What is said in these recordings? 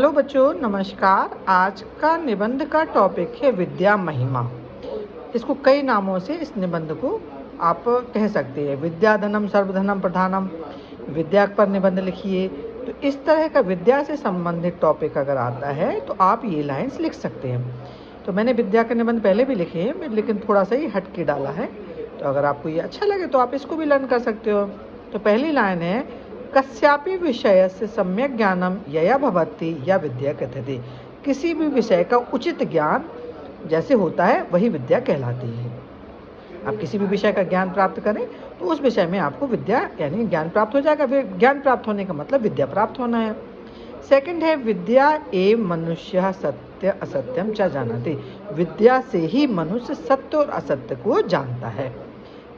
Hello बच्चों, नमस्कार। आज का निबंध का टॉपिक है विद्या महिमा। इसको कई नामों से इस निबंध को आप कह सकते हैं। विद्याधनम सर्वधनम प्रधानम, विद्या पर निबंध लिखिए। तो इस तरह का विद्या से संबंधित टॉपिक अगर आता है तो आप ये लाइन्स लिख सकते हैं। तो मैंने विद्या के निबंध पहले भी लिखे हैं, लेकिन थोड़ा सा ही हट के डाला है। तो अगर आपको ये अच्छा लगे तो आप इसको भी लर्न कर सकते हो। तो पहली लाइन है, कस्यापि विषयस्य सम्यक ज्ञानम यया भवति या विद्या कथ्यते। किसी भी विषय का उचित ज्ञान जैसे होता है वही विद्या कहलाती है। आप किसी भी विषय का ज्ञान प्राप्त करें तो उस विषय में आपको विद्या यानी ज्ञान प्राप्त हो जाएगा। ज्ञान प्राप्त होने का मतलब विद्या प्राप्त होना है। सेकंड है, विद्या एव मनुष्य सत्य असत्यम च जानति। विद्या से ही मनुष्य सत्य और असत्य को जानता है।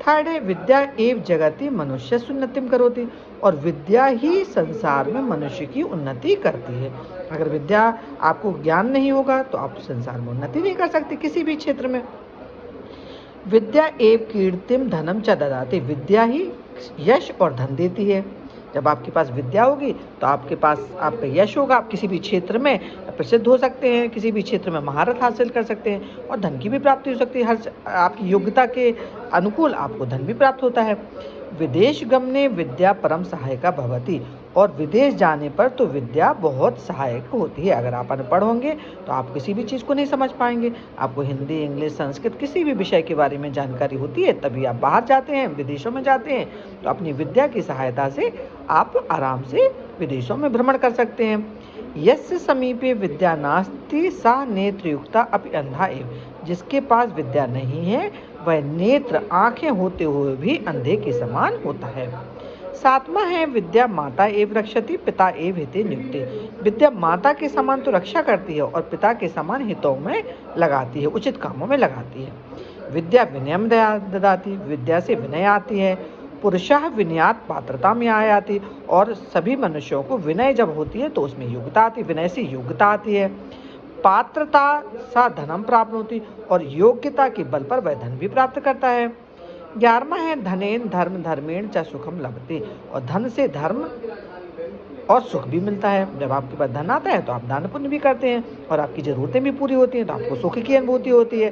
थर्ड है, विद्या एव जगति मनुष्य उन्नतिम करोति। और विद्या ही संसार में मनुष्य की उन्नति करती है। अगर विद्या आपको ज्ञान नहीं होगा तो आप संसार में उन्नति नहीं कर सकते किसी भी क्षेत्र में। विद्या एव कीर्तिम धनम च ददाति। विद्या ही यश और धन देती है। जब आपके पास विद्या होगी तो आपके पास आपका यश होगा। आप किसी भी क्षेत्र में प्रसिद्ध हो सकते हैं, किसी भी क्षेत्र में महारत हासिल कर सकते हैं और धन की भी प्राप्ति हो सकती है। हर आपकी योग्यता के अनुकूल आपको धन भी प्राप्त होता है। विदेश गमने विद्या परम सहायका भवति। और विदेश जाने पर तो विद्या बहुत सहायक होती है। अगर आप अनपढ़ होंगे तो आप किसी भी चीज़ को नहीं समझ पाएंगे। आपको हिंदी, इंग्लिश, संस्कृत किसी भी विषय के बारे में जानकारी होती है तभी आप बाहर जाते हैं, विदेशों में जाते हैं। तो अपनी विद्या की सहायता से आप आराम से विदेशों में भ्रमण कर सकते हैं। यस्य समीपे विद्या नास्ति सा नेत्रयुक्ता अपि अंधा एव। जिसके पास विद्या नहीं है वह नेत्र आंखें होते हुए भी अंधे के समान होता है। सातवां है, विद्या माता एव रक्षति पिता एव हिते नियुक्ते। विद्या माता के समान तो रक्षा करती है और पिता के समान हितों में लगाती है, उचित कामों में लगाती है। विद्या विनयम ददाति। विद्या से विनय आती है। पुरुषः विनयात पात्रता में आयाति। और सभी मनुष्यों को विनय जब होती है तो उसमें योग्यता आती है। विनय से योग्यता आती है। पात्रता सा धनम प्राप्त होती। और योग्यता के बल पर वह धन भी प्राप्त करता है। 11वां है, धनेन धर्म धर्मेण च सुखम लभते। और धन से धर्म और सुख भी मिलता है। जब आपके पास धन आता है तो आप दान पुण्य भी करते हैं और आपकी जरूरतें भी पूरी होती हैं तो आपको सुख की अनुभूति होती है।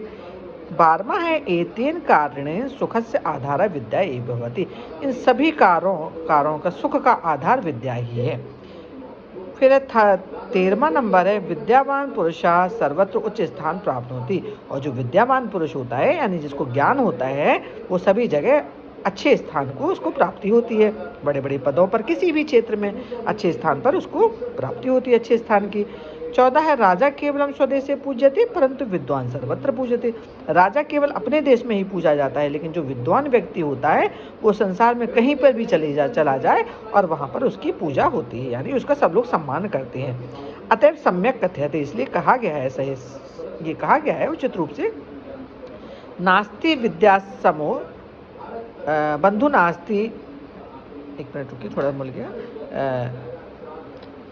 12वां है, एतेन कारणेन सुखस्य आधार विद्या एव भवति। इन सभी कारों का सुख का आधार विद्या ही है। फिर 13वां नंबर है, विद्यावान पुरुषा सर्वत्र उच्च स्थान प्राप्त होती। और जो विद्यावान पुरुष होता है यानी जिसको ज्ञान होता है वो सभी जगह अच्छे स्थान को उसको प्राप्ति होती है। बड़े बड़े पदों पर किसी भी क्षेत्र में अच्छे स्थान पर उसको प्राप्ति होती है अच्छे स्थान की। 14 है, राजा केवलम स्वदेशे पूज्यते परंतु विद्वान सर्वत्र पूज्यते। राजा केवल अपने देश में ही पूजा जाता है, लेकिन जो विद्वान व्यक्ति होता है वो संसार में कहीं पर भी चला जाए और वहाँ पर उसकी पूजा होती है, यानी उसका सब लोग सम्मान करते हैं। अतएव सम्यक कथ्यते, इसलिए कहा गया है, सही ये कहा गया है उचित रूप से, नास्ति विद्या समो बंधु नास्ति। एक मिनट रुकिए, थोड़ा भूल गया।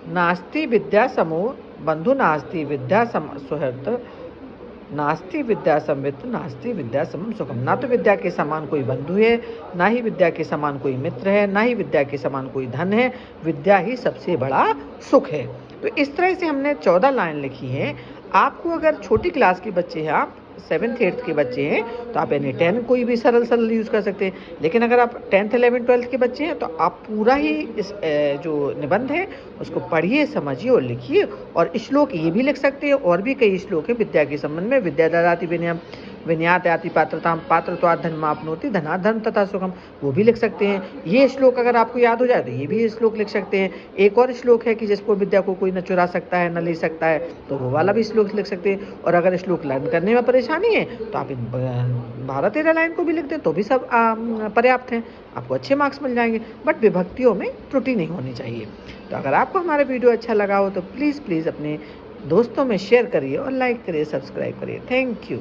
नास्ति विद्या समूह बंधु नास्ति विद्या सम सुहृद नास्ति विद्या संवित नास्ति विद्या समम सुखम। ना तो विद्या के समान कोई बंधु है, ना ही विद्या के समान कोई मित्र है, ना ही विद्या के समान कोई धन है। विद्या ही सबसे बड़ा सुख है। तो इस तरह से हमने 14 लाइन लिखी हैं। आपको अगर छोटी क्लास के बच्चे हैं, आप 7th 8th के बच्चे हैं तो आप यानी 10 कोई भी सरल यूज़ कर सकते हैं। लेकिन अगर आप 10th 11th 12th के बच्चे हैं तो आप पूरा ही इस जो निबंध है उसको पढ़िए, समझिए और लिखिए। और श्लोक ये भी लिख सकते हैं, और भी कई श्लोक है विद्या के संबंध में। विद्या ददाति विनयम विनयात याति पात्रताम पात्रत्वात् धनमाप्नोति धनात् धर्म तथा सुखम, वो भी लिख सकते हैं। ये श्लोक अगर आपको याद हो जाए तो ये भी श्लोक लिख सकते हैं। एक और श्लोक है कि जिसको विद्या को कोई न चुरा सकता है न ले सकता है, तो वो वाला भी श्लोक लिख सकते हैं। और अगर श्लोक लर्न करने में परेशानी है तो आप इन भारत एयरलाइन को भी लिख दें तो भी सब पर्याप्त हैं, आपको अच्छे मार्क्स मिल जाएंगे। बट विभक्तियों में त्रुटि नहीं होनी चाहिए। तो अगर आपको हमारा वीडियो अच्छा लगा हो तो प्लीज़ अपने दोस्तों में शेयर करिए और लाइक करिए, सब्सक्राइब करिए। Thank you.